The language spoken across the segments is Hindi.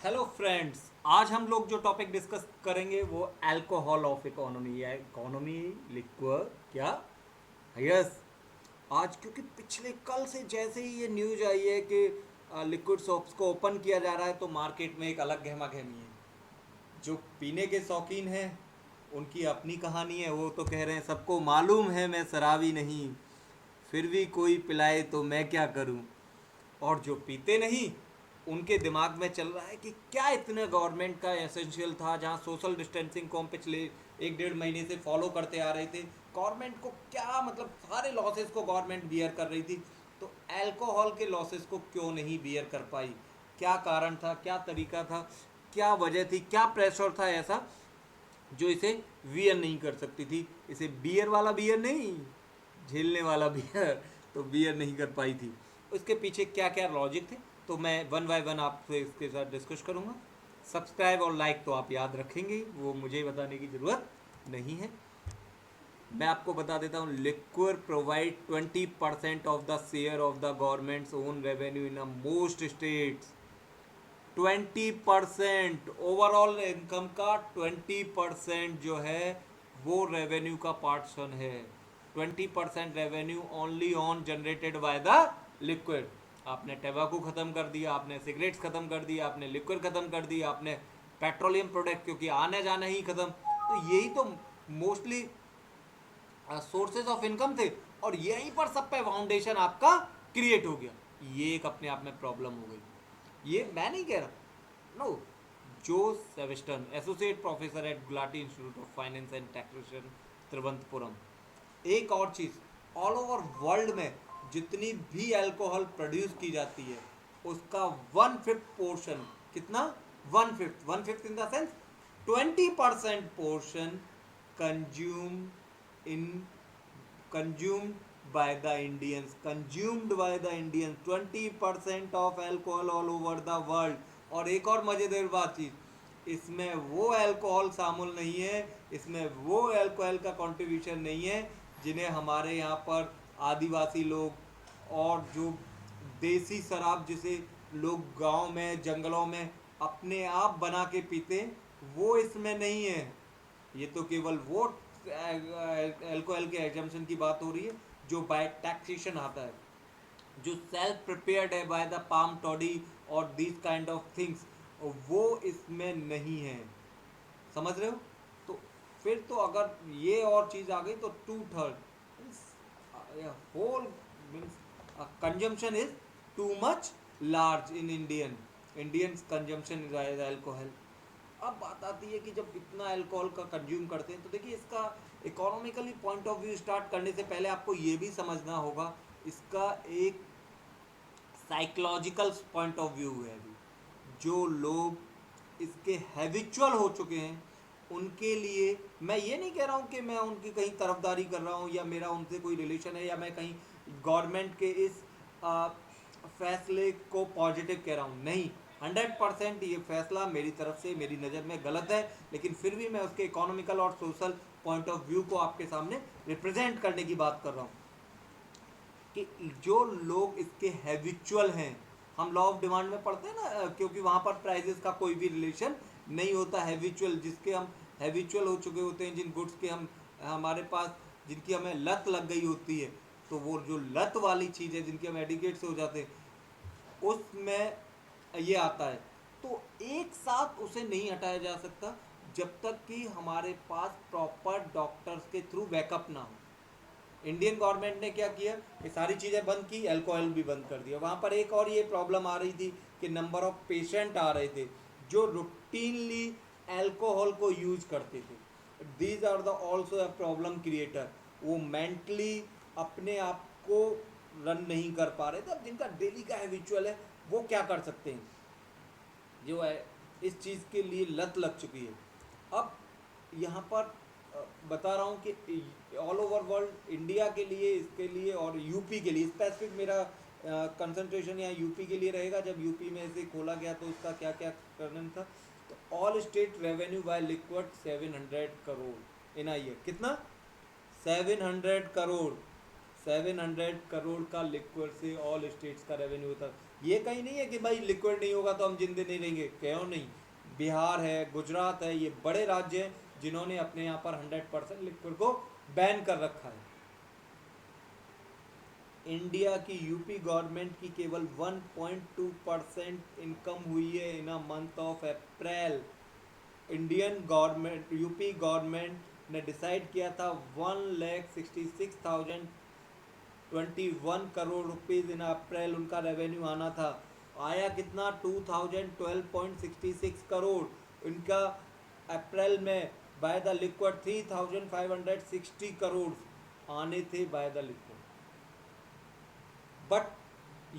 Hello friends. आज हम लोग जो टॉपिक डिस्कस करेंगे वो अल्कोहल ऑफ इकोनॉमी है। इकोनॉमी लिक्वर क्या? यस। आज क्योंकि पिछले कल से जैसे ही ये न्यूज आई है कि लिक्विड सोप्स को ओपन किया जा रहा है तो मार्केट में एक अलग गहमा गहमी है। जो पीने के शौकीन हैं उनकी अपनी कहानी है। वो तो कह रहे हैं सबको मालूम है मैं शराबी नहीं, फिर भी कोई पिलाए तो मैं क्या करूं। और जो पीते नहीं उनके दिमाग में चल रहा है कि क्या इतना गवर्नमेंट का एसेंशियल था, जहाँ सोशल डिस्टेंसिंग को हम पिछले एक डेढ़ महीने से फॉलो करते आ रहे थे। गवर्नमेंट को क्या मतलब सारे लॉसेस को गवर्नमेंट बियर कर रही थी, तो अल्कोहल के लॉसेस को क्यों नहीं बियर कर पाई? क्या कारण था, क्या तरीका था, क्या वजह थी, क्या प्रेशर था ऐसा जो इसे बियर नहीं कर सकती थी? इसे बियर वाला बियर नहीं, झेलने वाला बियर तो बियर नहीं कर पाई थी। उसके पीछे क्या क्या लॉजिक थे तो मैं वन बाय वन आपसे इसके साथ डिस्कस करूंगा। सब्सक्राइब और लाइक तो आप याद रखेंगे, वो मुझे बताने की ज़रूरत नहीं है। मैं आपको बता देता हूँ, liquor provide 20% of the share of the governments own revenue in most states. 20% overall income का 20% जो है वो रेवेन्यू का पार्टन है। 20% revenue only on generated by the liquid. आपने टैबाकू खत्म कर दिया, आपने सिगरेट्स खत्म कर दिया, आपने लिक्विड खत्म कर दिया, आपने पेट्रोलियम प्रोडक्ट क्योंकि आने जाना ही खत्म, तो यही तो मोस्टली सोर्सेज ऑफ इनकम थे। और यहीं पर सब पे फाउंडेशन आपका क्रिएट हो गया। ये एक अपने आप में प्रॉब्लम हो गई। ये मैं नहीं कह रहा, नो। जो सेविस्टन associate professor at Gulati institute of finance and taxation, Thiruvananthapuram. एक और चीज़, ऑल ओवर वर्ल्ड में जितनी भी अल्कोहल प्रोड्यूस की जाती है उसका 1/5 पोर्शन, कितना? 1/5, 1/5 in the sense 20% portion consume in consumed by the Indians, consumed by the Indians, 20% of alcohol all over the world। और एक और मज़ेदार बात चीज़, इसमें वो अल्कोहल शामिल नहीं है, इसमें वो अल्कोहल का कंट्रीब्यूशन नहीं है जिन्हें हमारे यहाँ पर आदिवासी लोग और जो देसी शराब जिसे लोग गांव में जंगलों में अपने आप बना के पीते, वो इसमें नहीं है। ये तो केवल वो अल्कोहल के एग्जाम्पशन की बात हो रही है जो बाय टैक्सेशन आता है, जो सेल्फ प्रिपेयर्ड है बाय द पाम टॉडी और दिस काइंड ऑफ थिंग्स, वो इसमें नहीं है। समझ रहे हो? तो फिर तो अगर ये और चीज़ आ गई तो 2/3 whole means consumption is too much large in Indian consumption is alcohol. अब बात आती है कि जब इतना अल्कोहल का कंज्यूम करते हैं तो देखिए, इसका economically point of view start करने से पहले आपको ये भी समझना होगा इसका एक साइकोलॉजिकल पॉइंट ऑफ व्यू है भी। जो लोग इसके हैबिचुअल हो चुके हैं उनके लिए, मैं ये नहीं कह रहा हूँ कि मैं उनकी कहीं तरफदारी कर रहा हूँ या मेरा उनसे कोई रिलेशन है या मैं कहीं गवर्नमेंट के इस फैसले को पॉजिटिव कह रहा हूँ, नहीं। 100% ये फैसला मेरी तरफ से, मेरी नज़र में गलत है, लेकिन फिर भी मैं उसके इकोनॉमिकल और सोशल पॉइंट ऑफ व्यू को आपके सामने रिप्रेजेंट करने की बात कर रहा हूँ कि जो लोग इसके हैबिचुअल हैं, हम लॉ ऑफ डिमांड में पढ़ते हैं ना, क्योंकि वहाँ पर प्राइजेस का कोई भी रिलेशन नहीं होता। हैबिचुअल, जिसके हम हैबिचुअल हो चुके होते हैं, जिन गुड्स के हम हमारे पास जिनकी हमें लत लग गई होती है, तो वो जो लत वाली चीज़ है जिनके हम एडिकेट से हो जाते हैं उसमें ये आता है। तो एक साथ उसे नहीं हटाया जा सकता जब तक कि हमारे पास प्रॉपर डॉक्टर्स के थ्रू बैकअप ना हो। इंडियन गवर्नमेंट ने क्या किया, ये सारी चीज़ें बंद की, अल्कोहल भी बंद कर दिया। वहाँ पर एक और ये प्रॉब्लम आ रही थी कि नंबर ऑफ पेशेंट आ रहे थे जो रूटीनली अल्कोहल को यूज करते थे। These are the also a problem creator. वो मेंटली अपने आप को रन नहीं कर पा रहे थे। अब जिनका डेली का हैबिचुअल है वो क्या कर सकते हैं, जो है इस चीज़ के लिए लत लग चुकी है। अब यहाँ पर बता रहा हूँ कि ऑल ओवर वर्ल्ड, इंडिया के लिए, इसके लिए और यूपी के लिए स्पेसिफिक मेरा कंसंट्रेशन यहाँ यूपी के लिए रहेगा। जब यूपी में इसे खोला गया तो उसका क्या क्या करना था, तो all state revenue by liquid 700 crore in year. कितना? 700 करोड़। 700 करोड़ का लिक्विड से ऑल स्टेट्स का रेवेन्यू होता। ये कहीं नहीं है कि भाई लिक्विड नहीं होगा तो हम जिंदे नहीं रहेंगे, क्यों नहीं। बिहार है, गुजरात है, ये बड़े राज्य हैं जिन्होंने अपने यहाँ पर 100% लिक्विड को बैन कर रखा है। इंडिया की यूपी गवर्नमेंट की केवल 1.2% इनकम हुई है in a month of April. Indian government, UP government ने डिसाइड किया था 1,66,021 रुपीज़ इन अप्रैल उनका रेवेन्यू आना था। आया कितना? 2012.66 करोड़। इनका अप्रैल में बाय द लिक्विड 3,560 करोड़ आने थे बाय द लिक्विड। बट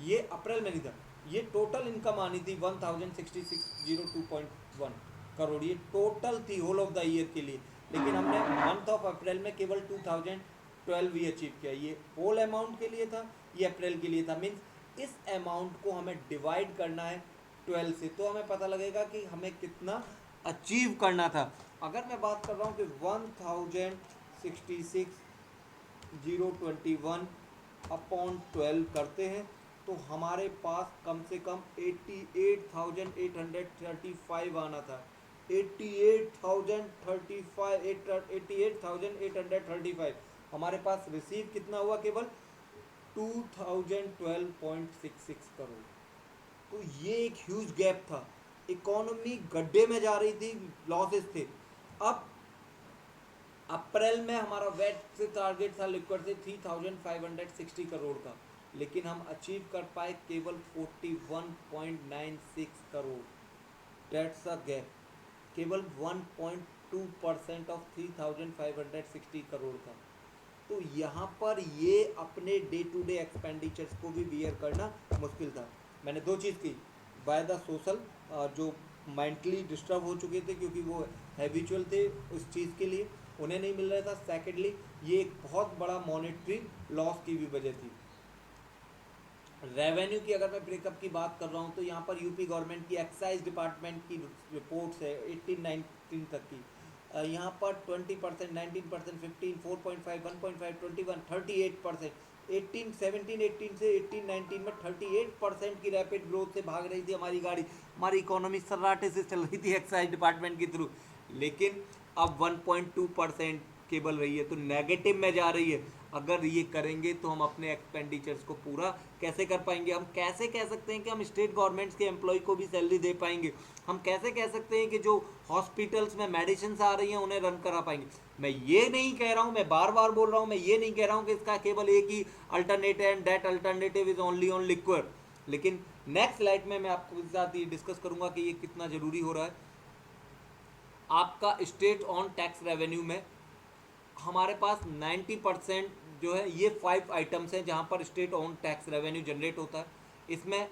ये अप्रैल में नहीं था, ये टोटल इनकम आनी थी 1,66,002.1 करोड़, ये टोटल थी होल ऑफ द ईयर के लिए। लेकिन हमने मंथ ऑफ अप्रैल में केवल 2012 ही अचीव किया। ये होल अमाउंट के लिए था, ये अप्रैल के लिए था। मीन्स इस अमाउंट को हमें डिवाइड करना है 12 से, तो हमें पता लगेगा कि हमें कितना अचीव करना था। अगर मैं बात कर रहा हूँ कि 1,66,021 अपॉन 12 करते हैं तो हमारे पास कम से कम 88,835 आना था। 88,835 हमारे पास रिसीव कितना हुआ? केवल 2012.66 करोड़। तो ये एक ह्यूज गैप था, इकोनॉमी गड्ढे में जा रही थी, लॉसेस थे। अब अप्रैल में हमारा वेट से टारगेट था लिक्विड से 3,560 करोड़ का, लेकिन हम अचीव कर पाए केवल 41.96 करोड़। डेट्स अ गैप, केवल 1.2% ऑफ 3,560 करोड़ का। तो यहाँ पर ये अपने डे टू डे एक्सपेंडिचर्स को भी बियर करना मुश्किल था। मैंने दो चीज़ की, बाय द सोशल जो मेंटली डिस्टर्ब हो चुके थे क्योंकि वो हैबिचुअल थे उस चीज़ के लिए, उन्हें नहीं मिल रहा था। सेकेंडली ये एक बहुत बड़ा मॉनेटरी लॉस की भी वजह थी। रेवेन्यू की अगर मैं ब्रेकअप की बात कर रहा हूँ तो यहाँ पर यूपी गवर्नमेंट की एक्साइज डिपार्टमेंट की रिपोर्ट्स है 18-19 तक की। यहाँ पर 20%, 19%, 15, 4.5, 1.5, 21, 38%, 18 से 18-19 में 38% की रैपिड ग्रोथ से भाग रही थी हमारी गाड़ी। हमारी इकोनॉमी सर्राटे से चल रही थी एक्साइज डिपार्टमेंट के थ्रू, लेकिन अब 1.2% केबल रही है, तो नेगेटिव में जा रही है। अगर ये करेंगे तो हम अपने एक्सपेंडिचर्स को पूरा कैसे कर पाएंगे? हम कैसे कह सकते हैं कि हम स्टेट गवर्नमेंट्स के एम्प्लॉय को भी सैलरी दे पाएंगे? हम कैसे कह सकते हैं कि जो हॉस्पिटल्स में मेडिसिन आ रही हैं उन्हें रन करा पाएंगे? मैं ये नहीं कह रहा हूँ, मैं बार बार बोल रहा हूँ, मैं ये नहीं कह रहा हूँ कि इसका केवल एक ही alternative and that alternative is only on liquid. लेकिन नेक्स्ट स्लाइड में मैं आपके साथ ये डिस्कस करूंगा कि ये कितना जरूरी हो रहा है। आपका स्टेट ऑन टैक्स रेवेन्यू में हमारे पास 90% जो है, ये 5 आइटम्स हैं जहां पर state on tax revenue generate होता है। इसमें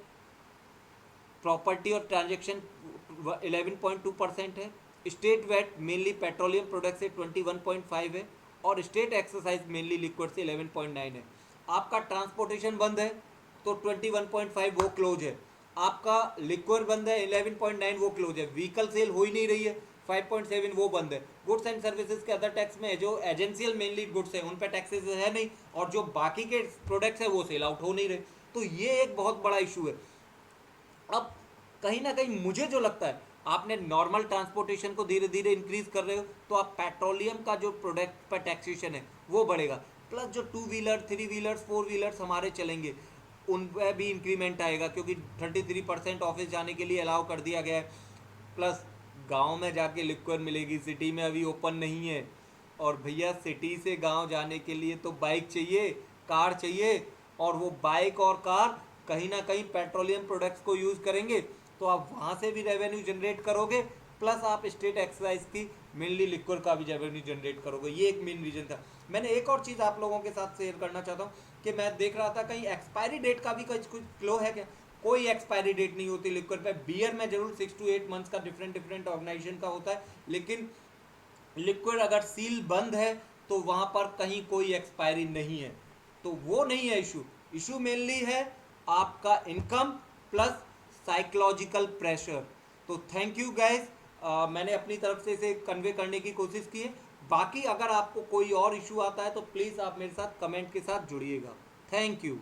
प्रॉपर्टी और ट्रांजैक्शन 11.2% है, state VAT mainly petroleum product से 21.5 है, और स्टेट एक्सरसाइज मेनली लिक्विड से 11.9 है। आपका ट्रांसपोर्टेशन बंद है तो 21.5 वो क्लोज है। आपका लिक्विड बंद है 11.9 वो क्लोज है। व्हीकल सेल हो ही नहीं रही है 5.7 वो बंद है। गुड्स एंड सर्विसेज के अदर टैक्स में जो एजेंशियल मेनली गुड्स है उन पर टैक्सेस है नहीं, और जो बाकी के प्रोडक्ट्स है वो सेल आउट हो नहीं रहे। तो ये एक बहुत बड़ा इशू है। अब कहीं ना कहीं मुझे जो लगता है, आपने नॉर्मल ट्रांसपोर्टेशन को धीरे धीरे इंक्रीज कर रहे हो तो आप पेट्रोलियम का जो प्रोडक्ट पर टैक्सेशन है वो बढ़ेगा, प्लस जो 2 व्हीलर 3 व्हीलर्स 4 व्हीलर्स हमारे चलेंगे उन पर भी इंक्रीमेंट आएगा, क्योंकि 33% ऑफिस जाने के लिए अलाउ कर दिया गया है। प्लस गांव में जाके लिक्विड मिलेगी, सिटी में अभी ओपन नहीं है। और भैया सिटी से गांव जाने के लिए तो बाइक चाहिए, कार चाहिए, और वो बाइक और कार कहीं ना कहीं पेट्रोलियम प्रोडक्ट्स को यूज़ करेंगे, तो आप वहाँ से भी रेवेन्यू जनरेट करोगे, प्लस आप स्टेट एक्साइज की मेनली लिक्विड का भी रेवेन्यू जनरेट करोगे। ये एक मेन रीजन था। मैंने एक और चीज़ आप लोगों के साथ शेयर करना चाहता हूँ कि मैं देख रहा था कहीं एक्सपायरी डेट का भी कुछ फ्लो है क्या? कोई एक्सपायरी डेट नहीं होती लिक्विड पे। बियर में जरूर 6 to 8 मंथ्स का डिफरेंट ऑर्गेनाइजेशन का होता है, लेकिन लिक्विड अगर सील बंद है तो वहां पर कहीं कोई एक्सपायरी नहीं है। तो वो नहीं है इशू। इशू मेनली है आपका इनकम प्लस साइकोलॉजिकल प्रेशर। तो थैंक यू गाइस, मैंने अपनी तरफ से इसे कन्वे करने की कोशिश की है। बाकी अगर आपको कोई और इशू आता है तो प्लीज़ आप मेरे साथ कमेंट के साथ जुड़िएगा। Thank you.